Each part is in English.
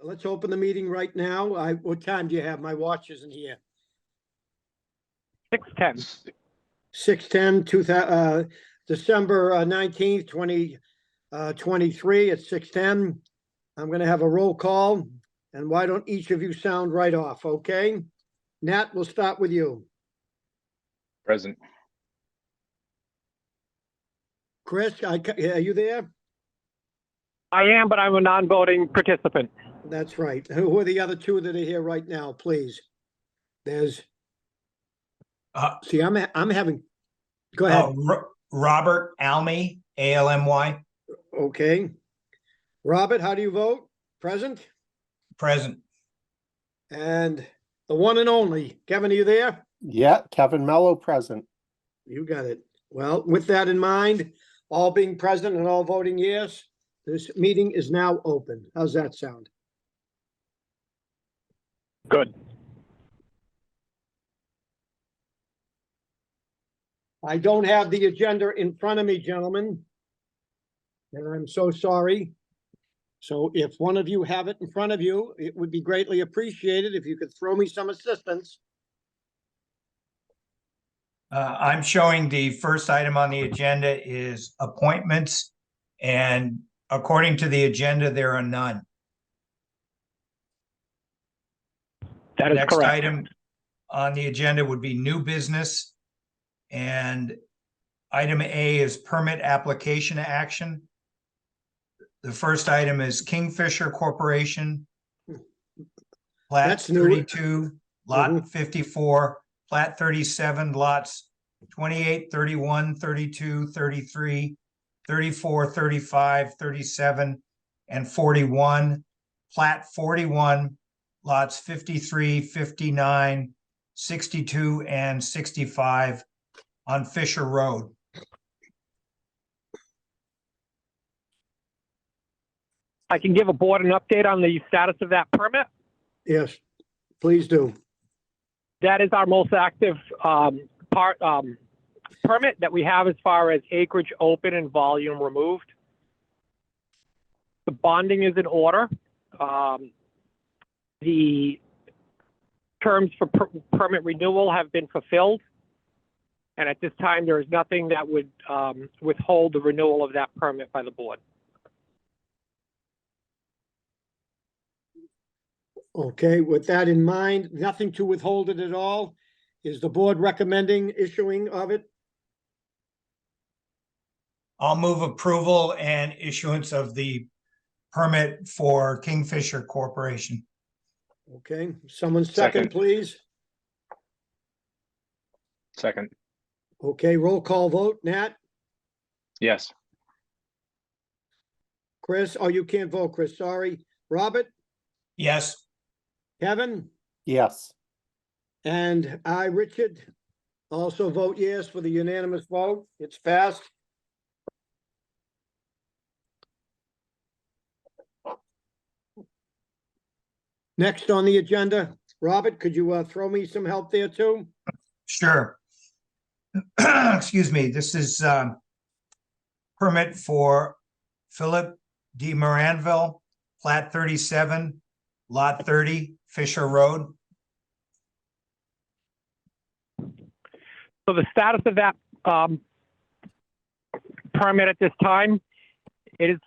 let's open the meeting right now. What time do you have? My watch isn't here. 6:10. 6:10, December 19th, 2023 at 6:10. I'm going to have a roll call, and why don't each of you sound right off, okay? Nat, we'll start with you. Present. Chris, are you there? I am, but I'm a non-voting participant. That's right. Who are the other two that are here right now, please? There's, see, I'm having, go ahead. Robert Almy, ALMY. Okay. Robert, how do you vote? Present? Present. And the one and only, Kevin, are you there? Yeah, Kevin Mello present. You got it. Well, with that in mind, all being present and all voting yes, this meeting is now open. How's that sound? Good. I don't have the agenda in front of me, gentlemen. And I'm so sorry. So if one of you have it in front of you, it would be greatly appreciated if you could throw me some assistance. I'm showing the first item on the agenda is appointments, and according to the agenda, there are none. That is Next correct. item on the agenda would be new business, and item A is permit application action. The first item is Kingfisher Corporation, plat That's new. 32, lot Mhm. 54, plat 37, lots 28, 31, 32, 33, 34, 35, 37, and 41, plat 41, lots 53, 59, 62, and 65 on Fisher Road. I can give a board an update on the status of that permit. Yes, please do. That is our most active permit that we have as far as acreage open and volume removed. The bonding is in order. The terms for permit renewal have been fulfilled. And at this time, there is nothing that would withhold the renewal of that permit by the board. Okay, with that in mind, nothing to withhold it at all. Is the board recommending issuing of it? I'll move approval and issuance of the permit for Kingfisher Corporation. Okay, someone second, Second. please. Second. Okay, roll call vote. Nat, Yes. Chris, oh, you can't vote, Chris, sorry. Robert, Yes. Kevin, Yes. and I, Richard, also vote yes for the unanimous vote. It's passed. Next on the agenda, Robert, could you throw me some help there too? Sure. Excuse me, this is permit for Philip D. Moranville, plat 37, lot 30, Fisher Road. So the status of that permit at this time, it's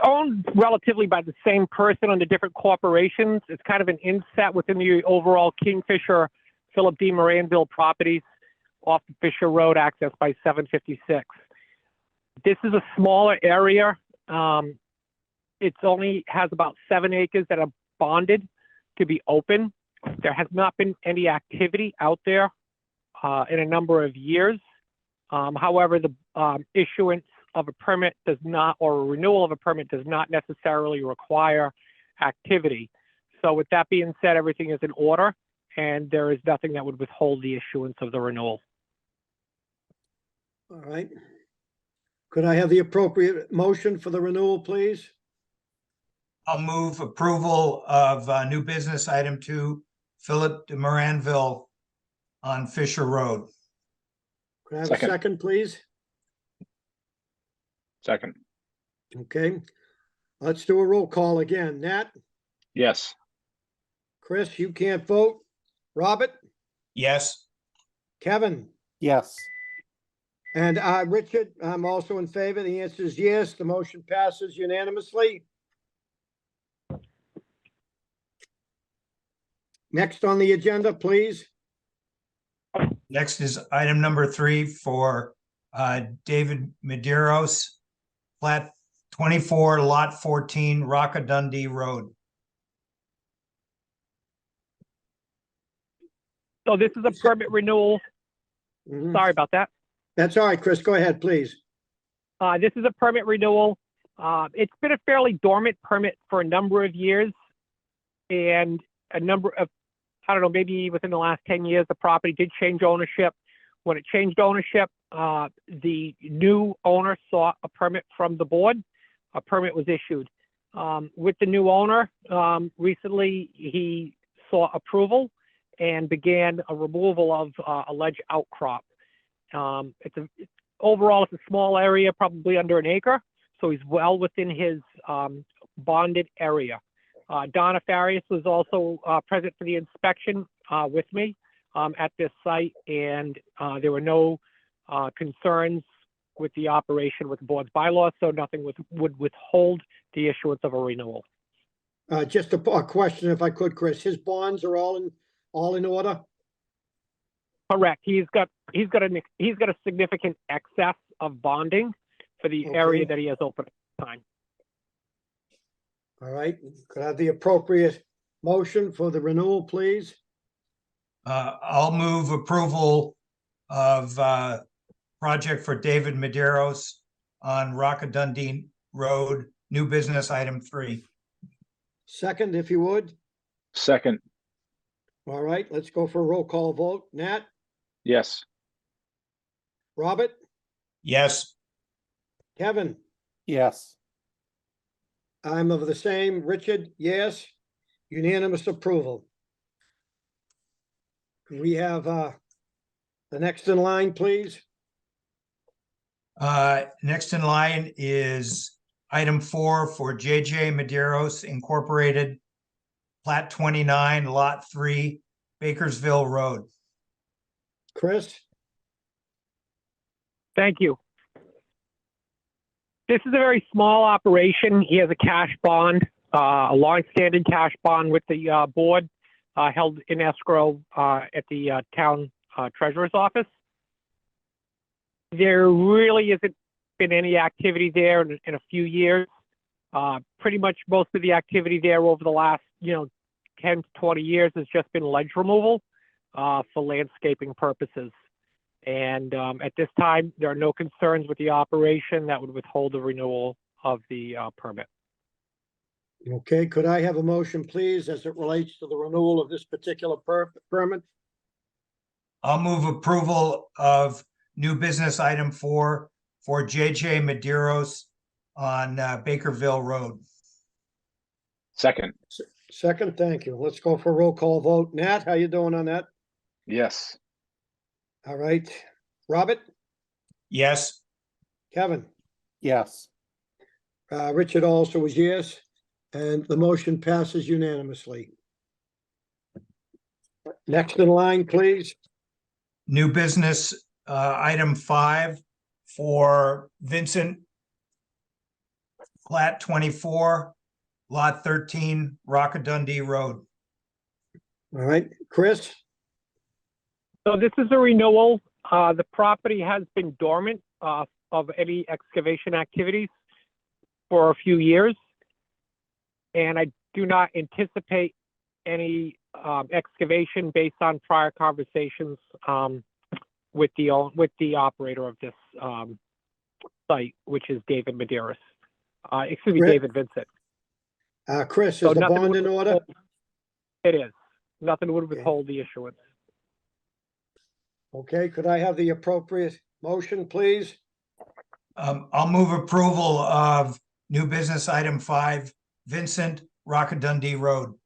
owned relatively by the same person under different corporations. It's kind of an inset within the overall Kingfisher Philip D. Moranville properties off the Fisher Road, accessed by 756. This is a smaller area. It only has about 7 acres that are bonded to be open. There has not been any activity out there in a number of years. However, the issuance of a permit does not, or a renewal of a permit does not necessarily require activity. So with that being said, everything is in order, and there is nothing that would withhold the issuance of the renewal. All right. Could I have the appropriate motion for the renewal, please? I'll move approval of new business item 2, Philip de Moranville on Fisher Road. Could I have a Second. second, please? Second. Okay. Let's do a roll call again. Nat, Yes. Chris, you can't vote. Robert, Yes. Kevin, Yes. and Richard, I'm also in favor. The answer is yes. The motion passes unanimously. Next on the agenda, please. Next is item number 3 for David Medeiros, plat 24, lot 14, Rockadundee Road. So this is a permit renewal. Mhm. Sorry about that. That's all right, Chris. Go ahead, please. This is a permit renewal. It's been a fairly dormant permit for a number of years. And a number of, I don't know, maybe within the last 10 years, the property did change ownership. When it changed ownership, the new owner sought a permit from the board. A permit was issued. With the new owner, recently he sought approval and began a removal of alleged outcrop. Overall, it's a small area, probably under an acre, so he's well within his bonded area. Donna Farias was also present for the inspection with me at this site, and there were no concerns with the operation with the board's bylaws, so nothing would withhold the issuance of a renewal. Just a question, if I could, Chris. His bonds are all in order? Correct. He's got a significant excess of bonding for the area Okay. that he has open at the time. All right. Could I have the appropriate motion for the renewal, please? I'll move approval of project for David Medeiros on Rockadundee Road, new business item 3. Second, if you would. Second. All right, let's go for a roll call vote. Nat, Yes. Robert, Yes. Kevin, Yes. I'm of the same. Richard, yes. Unanimous approval. We have the next in line, please. Next in line is item 4 for JJ Medeiros Incorporated, plat 29, lot 3, Bakersville Road. Chris, Thank you. This is a very small operation. He has a cash bond, a long-standing cash bond with the board, held in escrow at the town treasurer's office. There really hasn't been any activity there in a few years. Pretty much most of the activity there over the last, 10 to 20 years has just been ledge removal for landscaping purposes. And at this time, there are no concerns with the operation that would withhold the renewal of the permit. okay, could I have a motion, please, as it relates to the renewal of this particular permit? I'll move approval of new business item 4 for JJ Medeiros on Bakerville Road. Second. Second, thank you. Let's go for a roll call vote. Nat, how you doing on that? Yes. All right. Robert, Yes. Kevin, Yes. Richard also was yes, and the motion passes unanimously. Next in line, please. New business item 5 for Vincent, plat 24, lot 13, Rockadundee Road. All right, Chris, So this is a renewal. The property has been dormant of any excavation activities for a few years. And I do not anticipate any excavation based on prior conversations with the operator of this site, which is David Medeiros. Excuse me, Rick? David Vincent. Chris, So is the nothing bond would in order? withhold- It is. Nothing would Okay. withhold the issuance. Okay, could I have the appropriate motion, please? I'll move approval of new business item 5, Vincent, Rockadundee Road.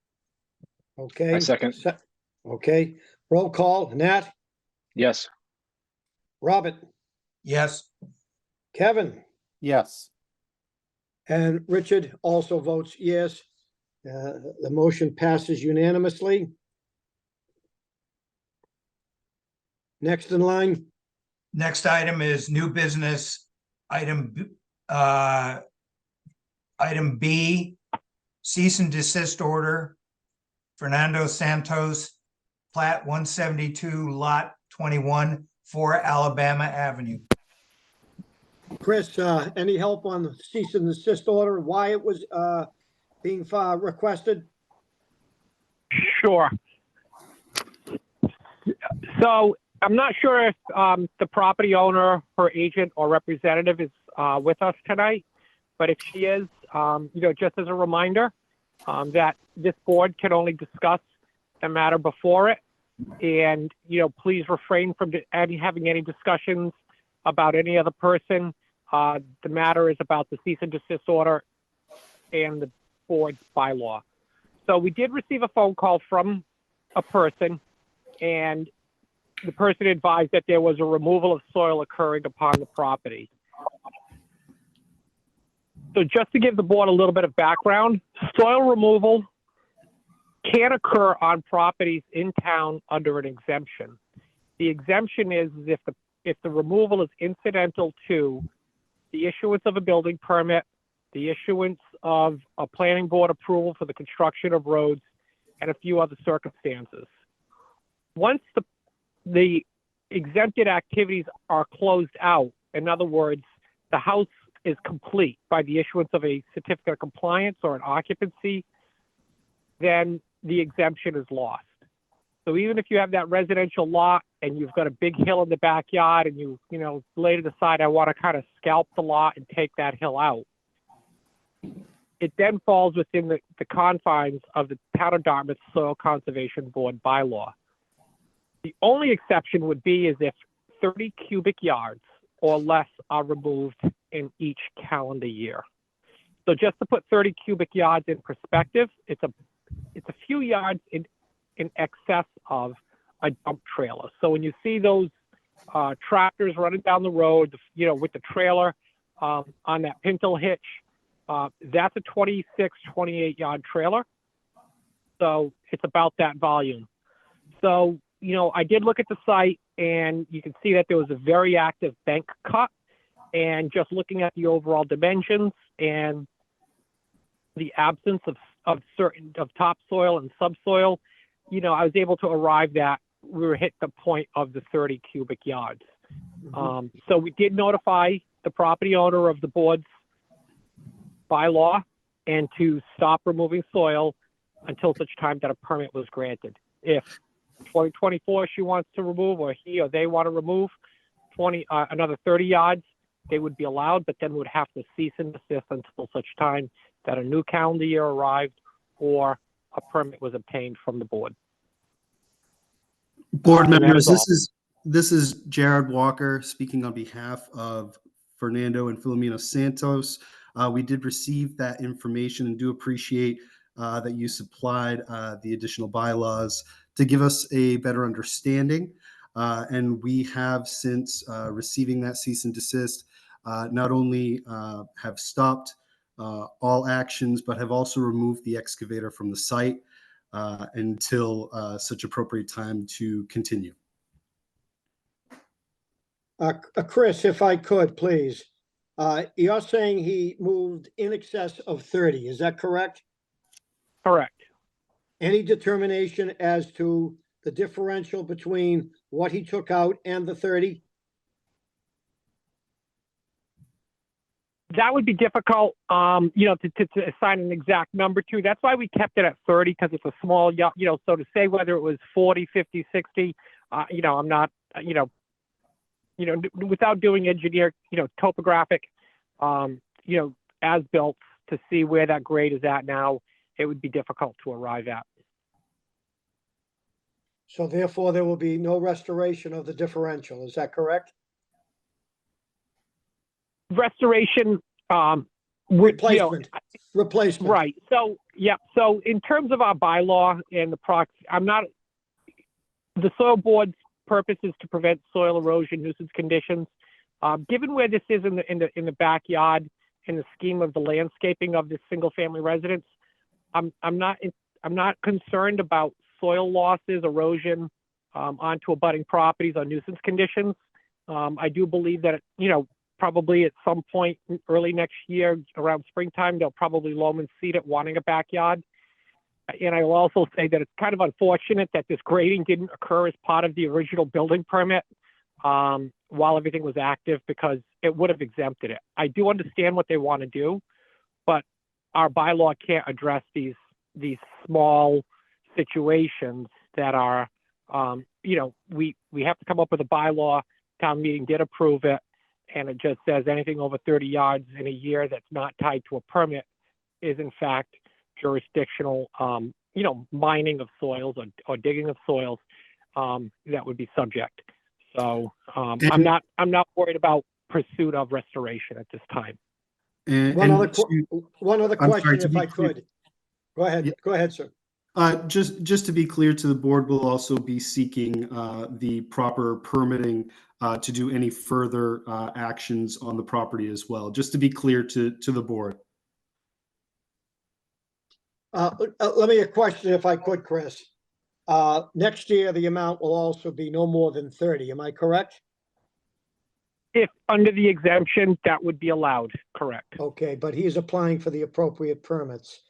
Okay. I second. Okay, roll call. Nat, Yes. Robert, Yes. Kevin, Yes. And Richard also votes yes. The motion passes unanimously. Next in line, Next item is new business, item B, cease and desist order. Fernando Santos, plat 172, lot 21, 4 Alabama Avenue. Chris, any help on the cease and desist order, why it was being requested? Sure. So I'm not sure if the property owner, her agent or representative is with us tonight, but if she is, just as a reminder that this board can only discuss the matter before it. And, please refrain from having any discussions about any other person. The matter is about the cease and desist order and the board's bylaw. So we did receive a phone call from a person, and the person advised that there was a removal of soil occurring upon the property. So just to give the board a little bit of background, soil removal can occur on properties in town under an exemption. The exemption is if the removal is incidental to the issuance of a building permit, the issuance of a planning board approval for the construction of roads, and a few other circumstances. Once the exempted activities are closed out, in other words, the house is complete by the issuance of a certificate of compliance or an occupancy, then the exemption is lost. So even if you have that residential lot and you've got a big hill in the backyard and you later decide I want to kind of scalp the lot and take that hill out, it then falls within the confines of the Town of Dartmouth Soil Conservation Board bylaw. The only exception would be is if 30 cubic yards or less are removed in each calendar year. So just to put 30 cubic yards in perspective, it's a few yards in excess of a dump trailer. So when you see those tractors running down the road, with the trailer on that pintle hitch, that's a 26, 28 yard trailer. So it's about that volume. So, I did look at the site and you can see that there was a very active bank cut, and just looking at the overall dimensions and the absence of topsoil and subsoil, I was able to arrive that we were hit the point of the 30 cubic yards. So we did notify the property owner of the board's bylaw and to stop removing soil until such time that a permit was granted. If 2024 she wants to remove, or he or they want to remove another 30 yards, they would be allowed, but then would have to cease and desist until such time that a new calendar year arrived or a permit was obtained from the board. Board And that members, is this is Jared Walker speaking on behalf of Fernando and Filomena Santos. We did receive that information and do appreciate that you supplied the additional bylaws to give us a better understanding. And we have, since receiving that cease and desist, not only have stopped all actions, but have also removed the excavator from the site until such appropriate time to continue. Chris, if I could, please. You're saying he moved in excess of 30, is that correct? Correct. Any determination as to the differential between what he took out and the 30? That would be difficult, to assign an exact number to. That's why we kept it at 30, because it's a small, so to say whether it was 40, 50, 60, I'm not, without doing engineer, topographic, as built to see where that grade is at now, it would be difficult to arrive at. So therefore, there will be no restoration of the differential, is that correct? Restoration, Replacement. Replacement. Right. So, yeah. So in terms of our bylaw and the soil board's purpose is to prevent soil erosion nuisance conditions. Given where this is in the backyard in the scheme of the landscaping of this single-family residence. I'm not concerned about soil losses, erosion onto abutting properties or nuisance conditions. I do believe that, probably at some point early next year, around springtime, they'll probably loam and seed it, wanting a backyard. And I will also say that it's kind of unfortunate that this grading didn't occur as part of the original building permit while everything was active, because it would have exempted it. I do understand what they want to do, but our bylaw can't address these small situations that are, we have to come up with a bylaw. Town meeting did approve it, and it just says anything over 30 yards in a year that's not tied to a permit is in fact jurisdictional, mining of soils or digging of soils that would be subject. So I'm not worried about pursuit of restoration at this time. One other I'm sorry, question, to if be I clear- could. Go ahead. Yeah. Go ahead, sir. Just to be clear to the board, we'll also be seeking the proper permitting to do any further actions on the property as well, just to be clear to the board. Let me a question, if I could, Chris. Next year, the amount will also be no more than 30. Am I correct? If under the exemption, that would be allowed, correct? Okay, but he's applying for the appropriate permits.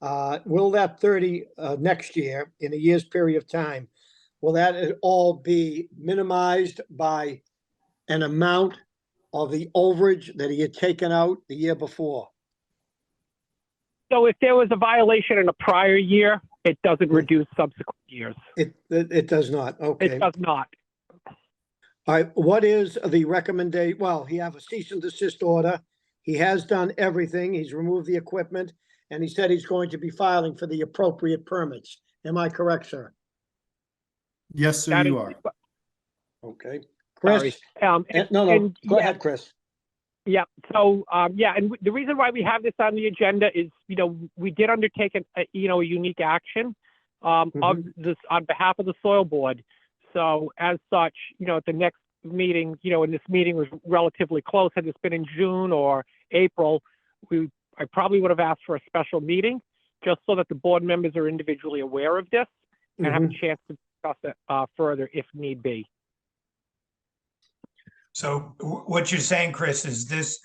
Will that 30 next year, in a year's period of time, will that all be minimized by an amount of the overage that he had taken out the year before? So if there was a violation in a prior year, it doesn't reduce subsequent years. It does not, okay. It does not. All right, what is the recommendation? Well, he have a cease and desist order. He has done everything. He's removed the equipment, and he said he's going to be filing for the appropriate permits. Am I correct, sir? Yes, sir, That you is- are. Okay. Sorry. Chris? No, No, go yeah, ahead, Chris. Yeah. So, and the reason why we have this on the agenda is, we did undertake a unique action of this on behalf of the soil board. So as such, at the next meeting, and this meeting was relatively close, had this been in June or April, I probably would have asked for a special meeting just so that the board members are individually aware of this and have a chance to discuss it further if need be. So what you're saying, Chris, is this,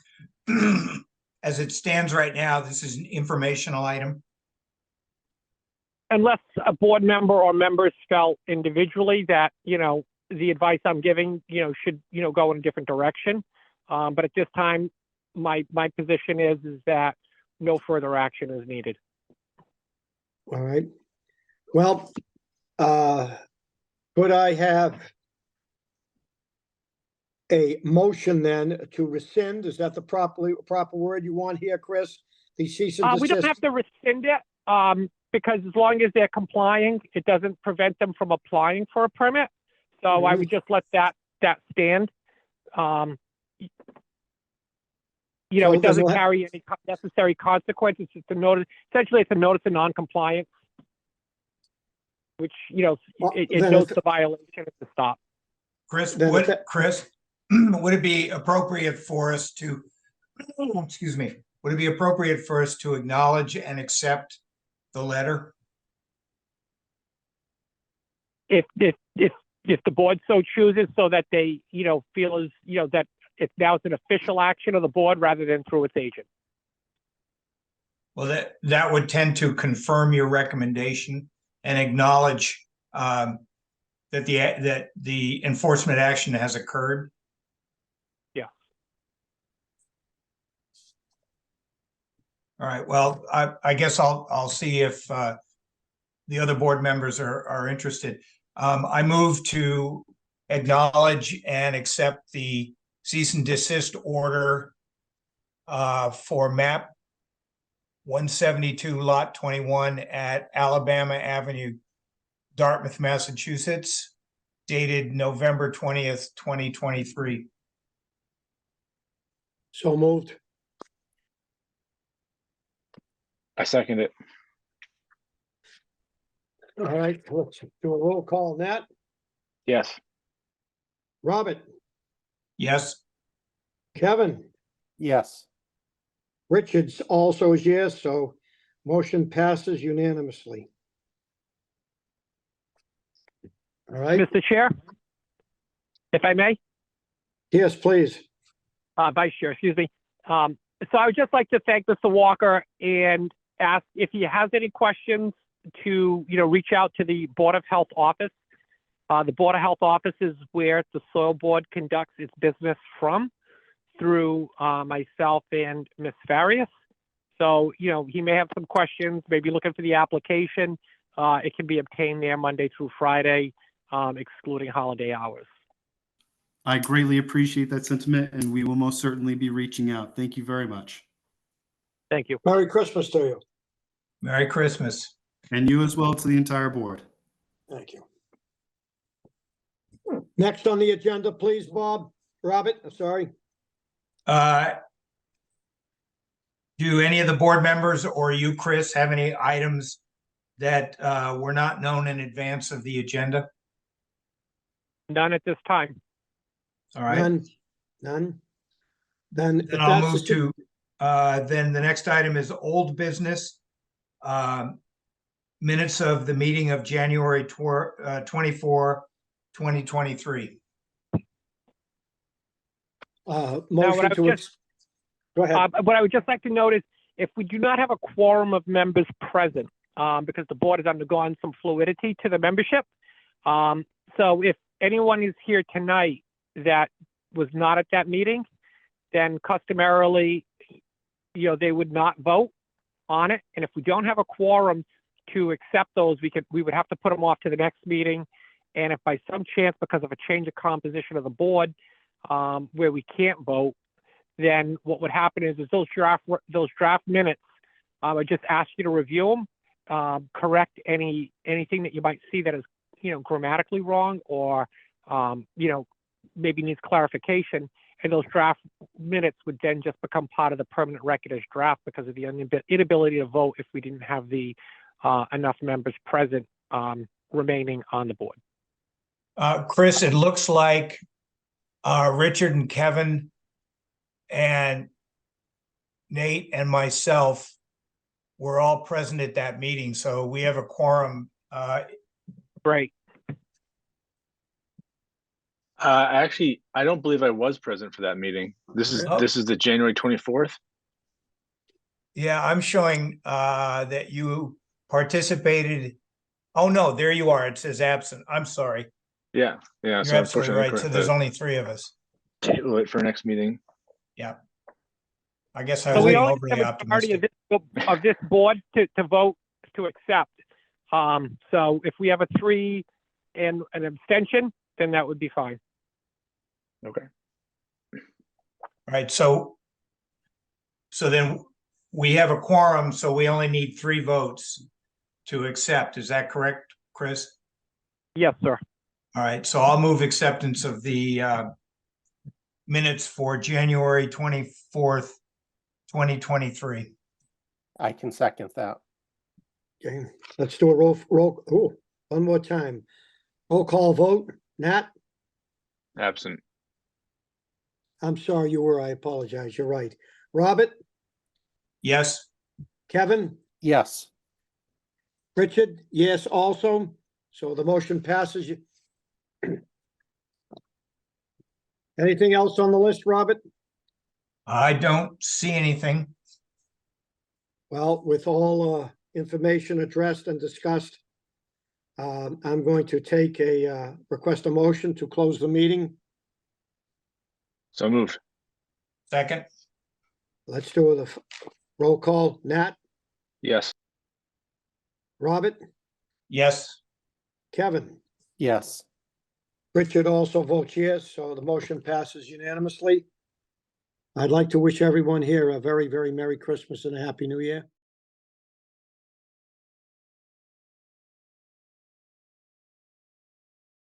as it stands right now, this is an informational item? Unless a board member or members felt individually that, the advice I'm giving, should, go in a different direction. But at this time, my position is that no further action is needed. All right. Well, could I have a motion then to rescind? Is that the proper word you want here, Chris? The cease and We don't desist? have to rescind it, because as long as they're complying, it doesn't prevent them from applying for a permit. So I would just let that stand. So It then doesn't we'll carry any necessary consequences. It's a notice, essentially it's a notice of non-compliance, which, Well, it then notes if- the violation at the stop. Chris, Then if that- would it be appropriate for us to, excuse me, would it be appropriate for us to acknowledge and accept the letter? If the board so chooses, so that they, feel as, that it's now it's an official action of the board rather than through its agent. Well, that would tend to confirm your recommendation and acknowledge that the enforcement action has occurred. Yeah. All right, well, I guess I'll see if the other board members are interested. I move to acknowledge and accept the cease and desist order for map 172 lot 21 at Alabama Avenue, Dartmouth, Massachusetts, dated November 20th, 2023. So moved. I second it. All right, let's do a roll call on that. Yes. Robert, Yes, Kevin, Yes. Richards also is yes, so motion passes unanimously. All right, Mr. Chair, if I may, yes, please. Vice Chair, excuse me. So I would just like to thank Mr. Walker and ask if he has any questions to, reach out to the Board of Health office. The Board of Health office is where the Soil Board conducts its business from through myself and Ms. Farias. So, he may have some questions, maybe looking for the application. It can be obtained there Monday through Friday, excluding holiday hours. I greatly appreciate that sentiment, and we will most certainly be reaching out. Thank you very much. Thank you. Merry Christmas to you. Merry Christmas. And you as well to the entire board. Thank you. Next on the agenda, please, Robert, sorry. Do any of the board members or you, Chris, have any items that were not known in advance of the agenda? None at this time. All right. None. Then. if Then I'll that's move the- to, then the next item is old business. Minutes of the meeting of January 24, 2023. Motion to, go ahead. What I would just like to note is if we do not have a quorum of members present, because the board has undergone some fluidity to the membership. So if anyone is here tonight that was not at that meeting, then customarily, they would not vote on it. And if we don't have a quorum to accept those, we would have to put them off to the next meeting. And if by some chance, because of a change of composition of the board, where we can't vote, then what would happen is those draft minutes, I just ask you to review them, correct anything that you might see that is, grammatically wrong or, maybe needs clarification. And those draft minutes would then just become part of the permanent record as draft because of the inability to vote if we didn't have the enough members present remaining on the board. Chris, it looks like Richard and Kevin and Nate and myself were all present at that meeting, so we have a quorum. Great. Actually, I don't believe I was present for that meeting. This is Oh. this is the January 24th. Yeah, I'm showing that you participated. Oh, no, there you are. It says absent. I'm sorry. Yeah. You're So absolutely unfortunately, right. So there's only three of us. table it for next meeting. I guess I So was we being only overly have a majority optimistic. of this board to vote to accept. So if we have a 3 and an abstention, then that would be fine. Okay. All right, so then we have a quorum, so we only need 3 votes to accept. Is that correct, Chris? Yes, sir. All right, so I'll move acceptance of the minutes for January 24th, 2023. I can second that. Okay, let's do a one more time. Roll call vote. Nat, Absent. I'm sorry I apologize. You're right. Robert, Yes, Kevin, Yes. Richard, yes, also. So the motion passes. Anything else on the list, Robert? I don't see anything. Well, with all information addressed and discussed, I'm going to take request a motion to close the meeting. So moved. Second, Let's do the roll call. Nat, Yes. Robert, yes. Kevin, Yes. Richard also votes yes, so the motion passes unanimously. I'd like to wish everyone here a very, very Merry Christmas and a Happy New Year.